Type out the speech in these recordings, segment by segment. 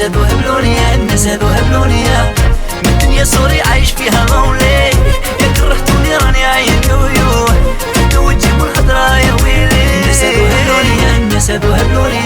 هادو هبلوني الناس هادو هبلوني من الدنيا سوري عايش فيها لونلي يا كرهتوني راني عاين يويو تو تجيبوا الهضرة يا ويلي الناس هادو هبلوني الناس هادو هبلوني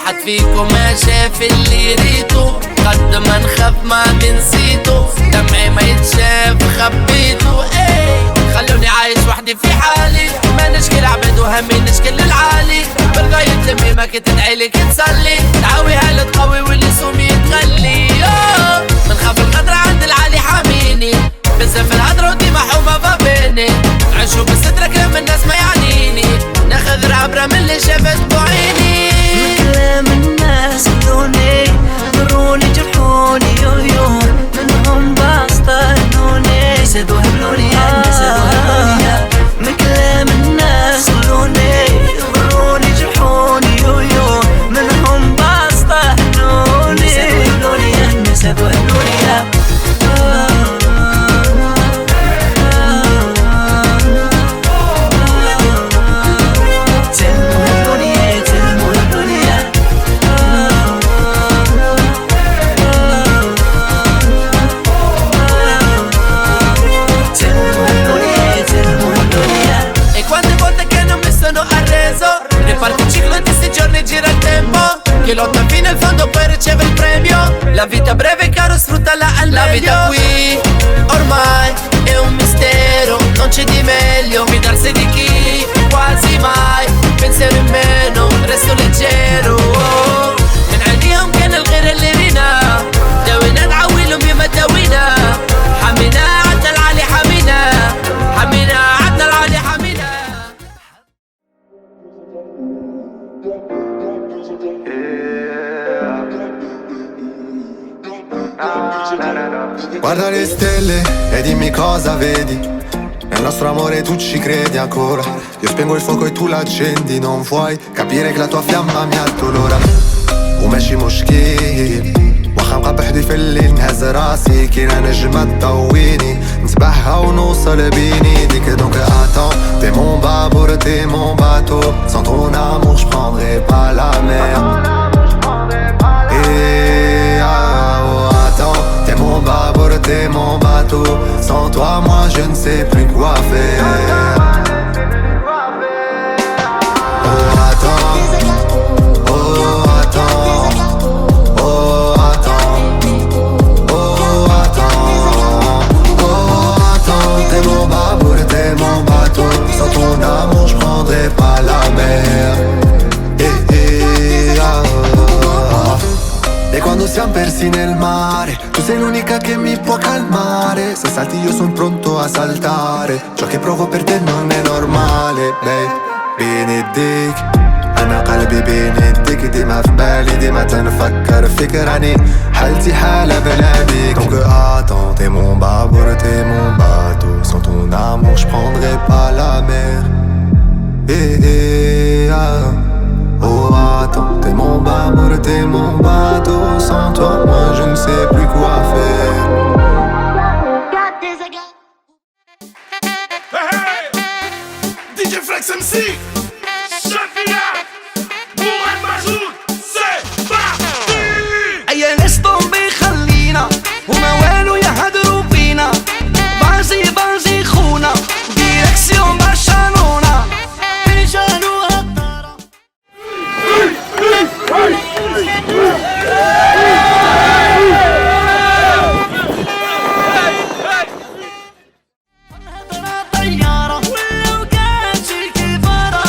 حد فيكم ما شاف اللي ريتو قد ما نخاف ما بنسيتو دمعي ما يتشاف خبيتو خلوني عايش وحدي في حالي ما نشكي عبد وهمي نشكي للعالي بالغاية لمي ما كنت ادعيلك تصلي تعاوي هلا تقوي واللي سومي تغلي بنخاف الغدرة عند العالي حاميني بنسف الهدرة وديما حومة بيني نعيشو بالسترة كلام الناس ما يعنيني ناخذ عبرة من اللي شافت بعيني كلام الناس هدوني ضروني جرحوني يويو منهم باسطنوني سادو هبلوني الناس هادو هبلوني من كلام الناس هدوني ضروني جرحوني يويو منهم باسطنوني سادو هبلوني الناس هادو هبلوني che lotta fino al fondo poi riceve il premio. La vita breve caro sfruttala al meglio. La vita qui ormai è un mistero, non c'è di meglio fidarsi di chi quasi mai pensiero in meno resto leggero من عينيهم كان الغير اللي رينا داوينا نعويلهم يما داوينا حمينا عدنا العالي حمينا حمينا عدنا العالي حمينا. Guarda le stelle e dimmi cosa vedi. Nel nostro amore tu ci credi ancora. Io spengo il fuoco e tu l'accendi. Non vuoi capire che la tua fiamma mi addolora. وماشي مشكل واخا نبقى بحدي في الليل نهز راسي كاينة نجمة تضويني نسبحها ونوصل بين ايديك. Donc attends, t'es mon bâbord, t'es mon bateau. Sans ton amour je prendrai pas la mer. Mon bâbord, t'es mon bateau. Sans toi, moi, je ne sais plus quoi faire. Oh, attends. Oh, attends. Oh, attends. Oh, attends. Oh, attends. T'es mon bâbord, t'es mon bateau. Sans ton amour, je prendrai pas la mer. E quando siamo persi nel mare, tu sei l'unica che mi può calmare. Se salti io sono pronto a saltare. Ciò che provo per te non è normale, babe. بيديك أنا قلبي بين يديك ديما في بالي ديما تنفكر فيك راني حالتي حالة بلا بيك. Donc attends, t'es mon bâbord, t'es mon bateau. Sans ton amour je prendrai pas la mer. Oh attends, t'es mon bâbord, t'es mon bateau. Sans toi, moi je ne sais plus quoi faire. Hey, DJ Flex MC, Shafia, Mourad Majoud, c'est parti. أي ناس طنبي خلينا وما والو يهدروا فينا. بازي بازي خونا ديركسيون برشلونة بيجانو هالطارة. طيارة ولو كان شي كبارة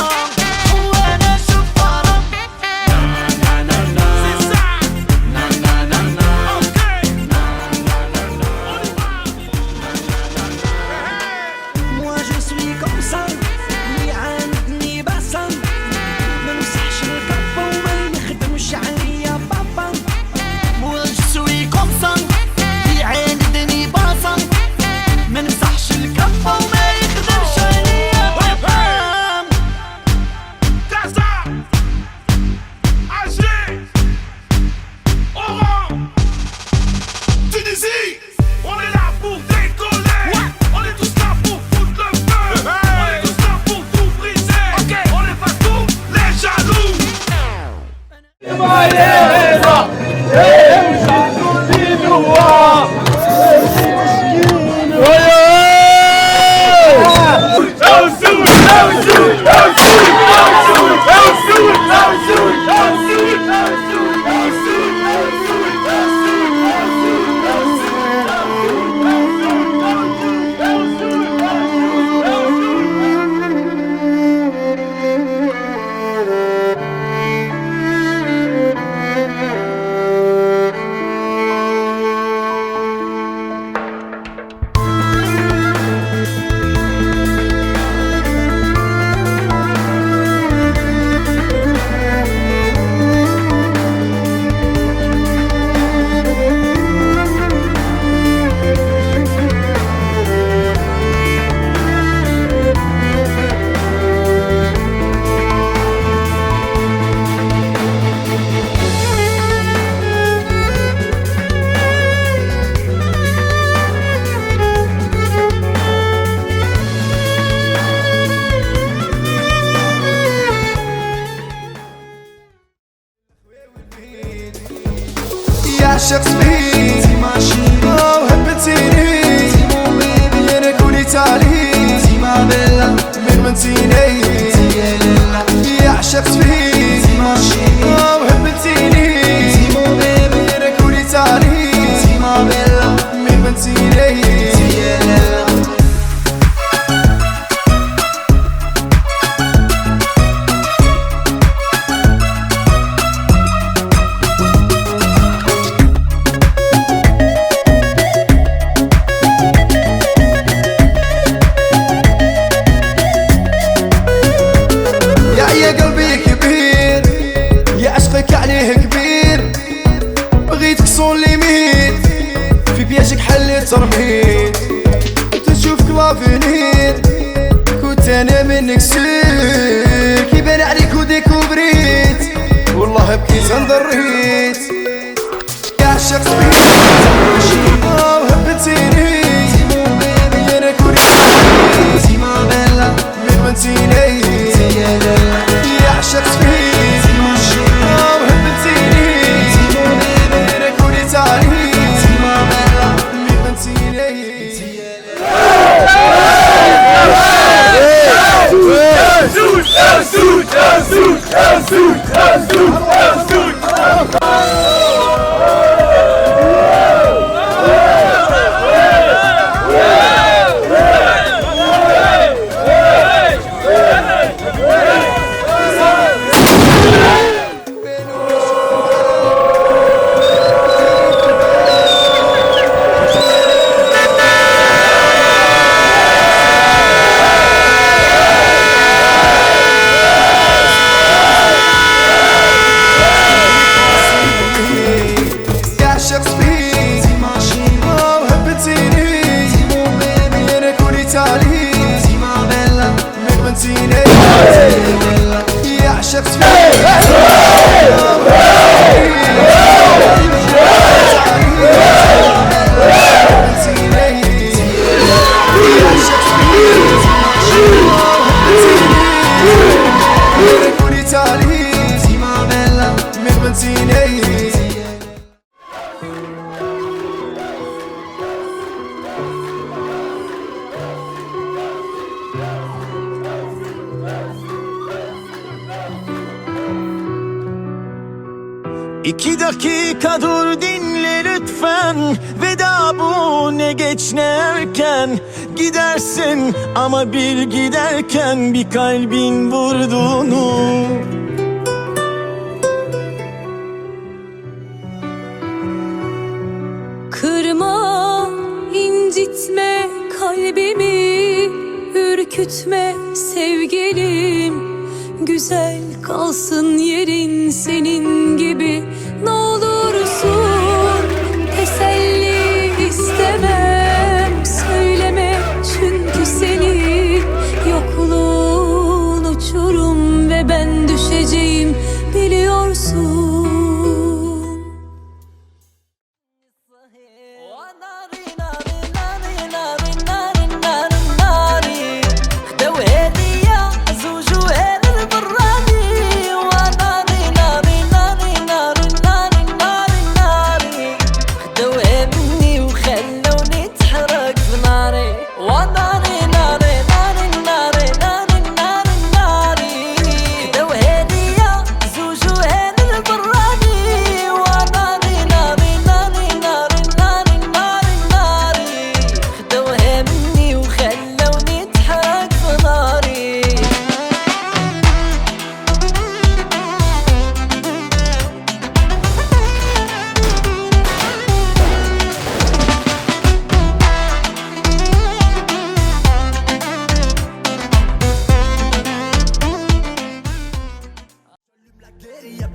يعشق سبيد وهبتيني انا كوني تالي من منتيني يعشق سبيد وهبتيني انا كوني تالي من منتيني ترميت تشوفك لافينير كنت انا منك سير كيبان عليك وديكوبريت والله بكيت انضريت يعشق سبيل وهبتيني انا كوني من منتيني يعشق سبيل وهبتيني انا كوني تالي İki dakika dur dinle lütfen. Veda bu, ne geç ne erken. Gidersin ama bir giderken bir kalbin vurduğunu. Kırma, incitme kalbimi, ürkütme sevgilim. Güzel kalsın yerin senin gibi, ne olursun teselli istemem. Söyleme çünkü senin yokluğun uçurum ve ben düşeceğim biliyorsun. نار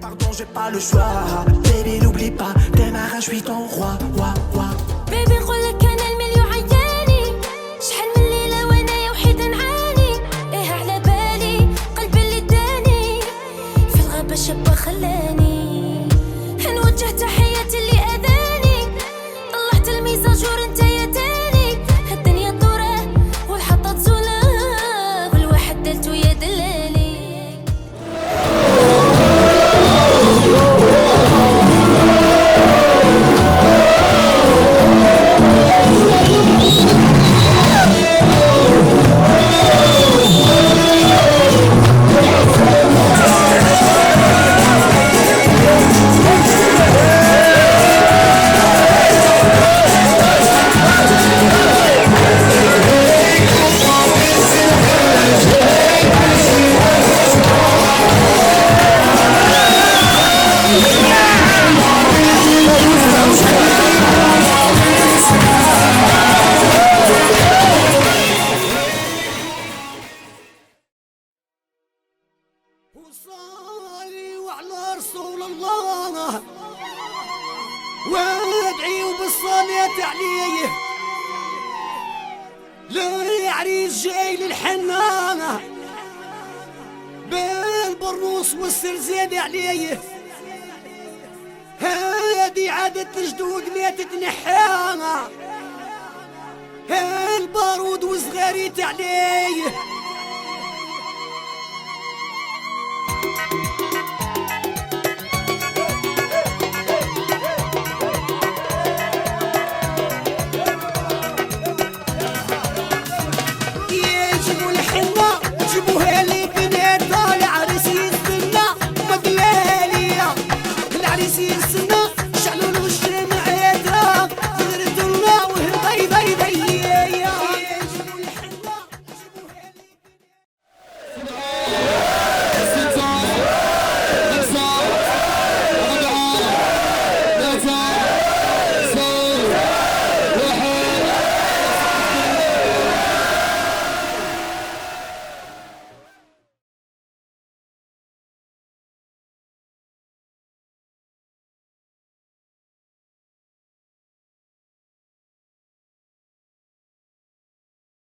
Pardon, j'ai pas le choix. Baby, n'oublie pas, démarre, je suis ton roi, roi, roi. بيبي نقولك انا المليو عياني، شحال من ليله وانايا وحيده نعاني، ايه على بالي قلبي اللي داني، في الغابه شابه خلاني، نوجه تحياتي اللي اذاني، طلعت الميزاجور انت يا تاني، هالدنيا دوره والحطات زوله، والواحد دلتو يا دلالي. وصالي وعلى رسول الله وادعي وبالصلاة عليه، لا عريس جاي للحنانة بالبروس والسرزاد عليه، هادي عادة الجدود ما تتنحانا، البارود وصغاريت عليه.